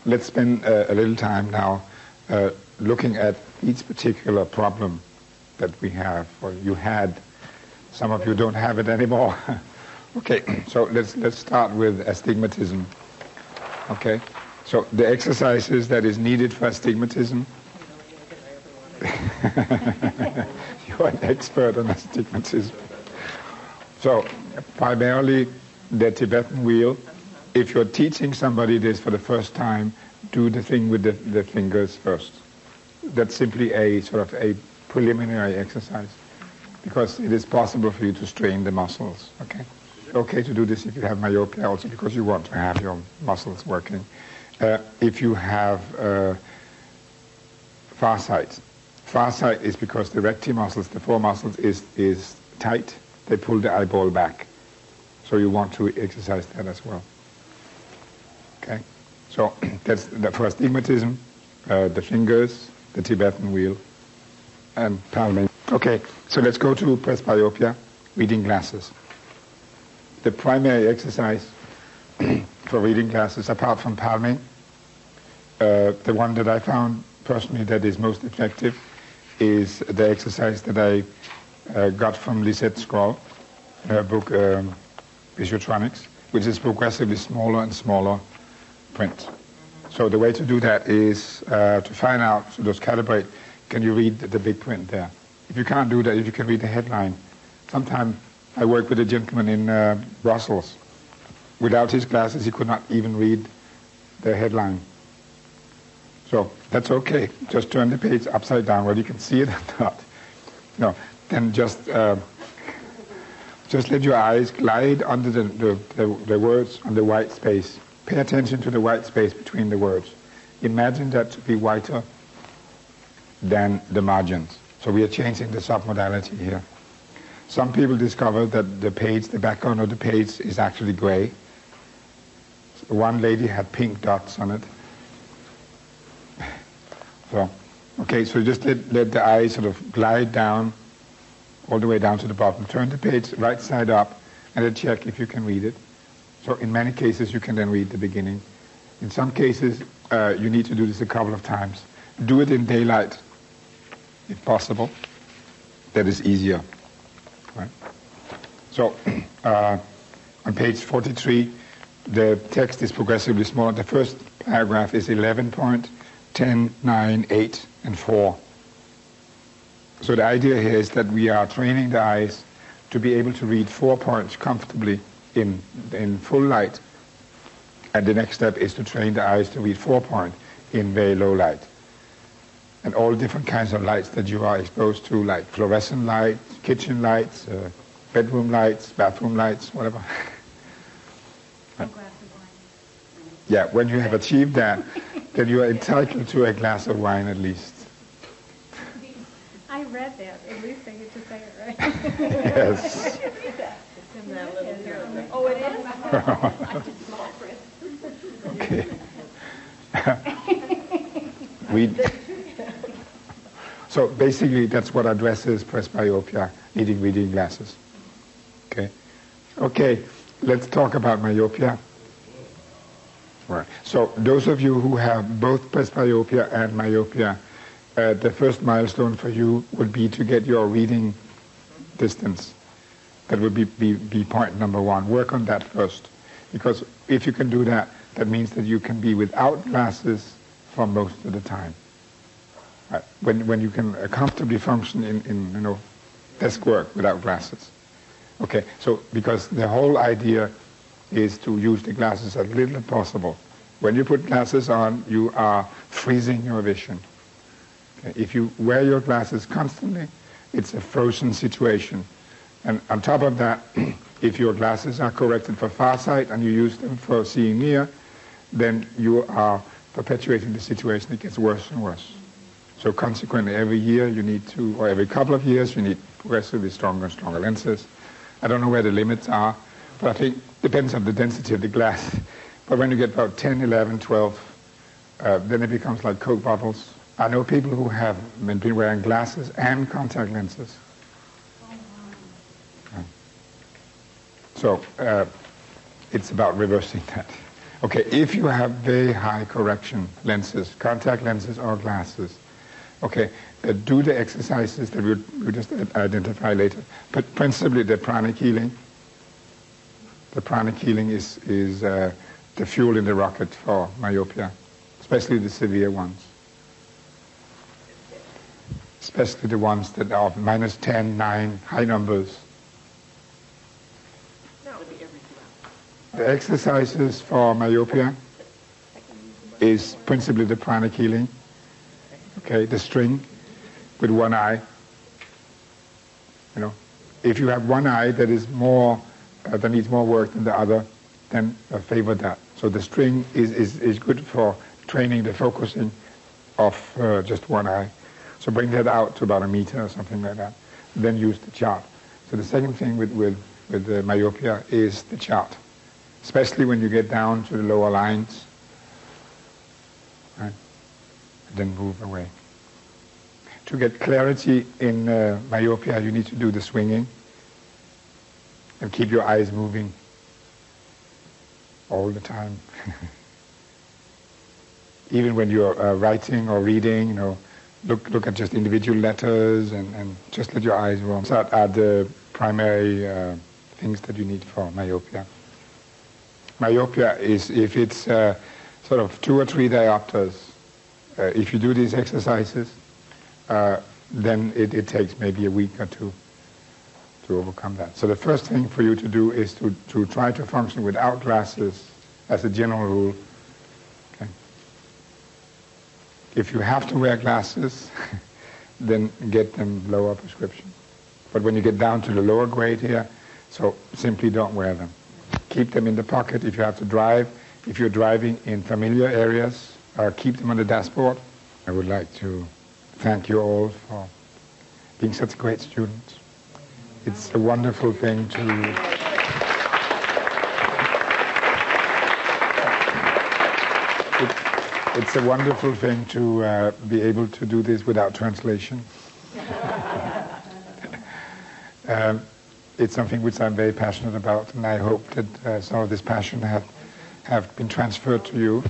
let's spend a little time now looking at each particular problem that we have, or you had. Some of you don't have it anymore. Okay, so let's start with astigmatism. Okay, so the exercises that is needed for astigmatism. You're an expert on astigmatism. So primarily the Tibetan wheel. If you're teaching somebody this for the first time, do the thing with the fingers first. That's simply a sort of a preliminary exercise, because it is possible for you to strain the muscles. Okay, okay to do this if you have myopia, also because you want to have your muscles working. If you have farsight is because the recti muscles, the four muscles, is tight. They pull the eyeball back, so you want to exercise that as well. Okay, so that's for astigmatism, the fingers, the Tibetan wheel, and palming. Okay, so let's go to presbyopia, reading glasses. The primary exercise for reading glasses, apart from palming, the one that I found personally that is most effective is the exercise that I got from Lisette Scroll, her book Visualitronics, which is progressively smaller and smaller print. So the way to do that is to find out, to just calibrate, can you read the big print there? If you can't do that, if you can read the headline. Sometimes I worked with a gentleman in Brussels. Without his glasses, he could not even read the headline. So that's okay. Just turn the page upside down, whether you can see it or not. No, then just let your eyes glide under the words on the white space. Pay attention to the white space between the words. Imagine that to be whiter than the margins. So we are changing the submodality here. Some people discover that the background of the page is actually gray. One lady had pink dots on it. So, okay, so just let the eyes sort of glide down, all the way down to the bottom. Turn the page right side up, and then check if you can read it. So in many cases, you can then read the beginning. In some cases, you need to do this a couple of times. Do it in daylight, if possible. That is easier. Right? So on page 43, the text is progressively smaller. The first paragraph is 11 point, 10, 9, 8, and 4. So the idea here is that we are training the eyes to be able to read 4 points comfortably in full light. And the next step is to train the eyes to read 4 points in very low light. And all different kinds of lights that you are exposed to, like fluorescent lights, kitchen lights, bedroom lights, bathroom lights, whatever. Yeah, when you have achieved that, then you are entitled to a glass of wine at least. I read that. At least I get to say it right. Yes. In that little paragraph. Oh, it is? I did small print. Okay. So basically, that's what addresses presbyopia, needing reading glasses. Okay. Okay, let's talk about myopia. Right. So those of you who have both presbyopia and myopia, the first milestone for you would be to get your reading distance. That would be point number one. Work on that first. Because if you can do that, that means that you can be without glasses for most of the time. Right. When you can comfortably function in desk work without glasses. Okay, so because the whole idea is to use the glasses as little as possible. When you put glasses on, you are freezing your vision. Okay? If you wear your glasses constantly, it's a frozen situation. And on top of that, if your glasses are corrected for farsight and you use them for seeing near, then you are perpetuating the situation. It gets worse and worse. So consequently, every year you need to, or every couple of years, you need progressively stronger and stronger lenses. I don't know where the limits are, but I think it depends on the density of the glass. But when you get about 10, 11, 12, then it becomes like Coke bottles. I know people who have been wearing glasses and contact lenses. So it's about reversing that. Okay, if you have very high correction lenses, contact lenses or glasses, okay, do the exercises that we'll just identify later. But principally the pranic healing. The pranic healing is the fuel in the rocket for myopia, especially the severe ones. Especially the ones that are -10, 9, high numbers. The exercises for myopia is principally the pranic healing. Okay, the string with one eye. You know, if you have one eye that is more that needs more work than the other, then favor that. So the string is good for training the focusing of just one eye. So bring that out to about 1 meter or something like that. Then use the chart. So the second thing with the myopia is the chart, especially when you get down to the lower lines. Right? Then move away. To get clarity in myopia, you need to do the swinging and keep your eyes moving all the time. Even when you're writing or reading, you know, look at just individual letters and just let your eyes roam. So that are the primary things that you need for myopia. Myopia is if it's sort of 2 or 3 diopters. If you do these exercises, then it takes maybe a week or 2 to overcome that. So the first thing for you to do is to try to function without glasses as a general rule. Okay. If you have to wear glasses, then get them lower prescription. But when you get down to the lower grade here, so simply don't wear them. Keep them in the pocket if you have to drive. If you're driving in familiar areas, keep them on the dashboard. I would like to thank you all for being such great students. It's a wonderful thing to it's a wonderful thing to be able to do this without translation. It's something which I'm very passionate about, and I hope that some of this passion have been transferred to you.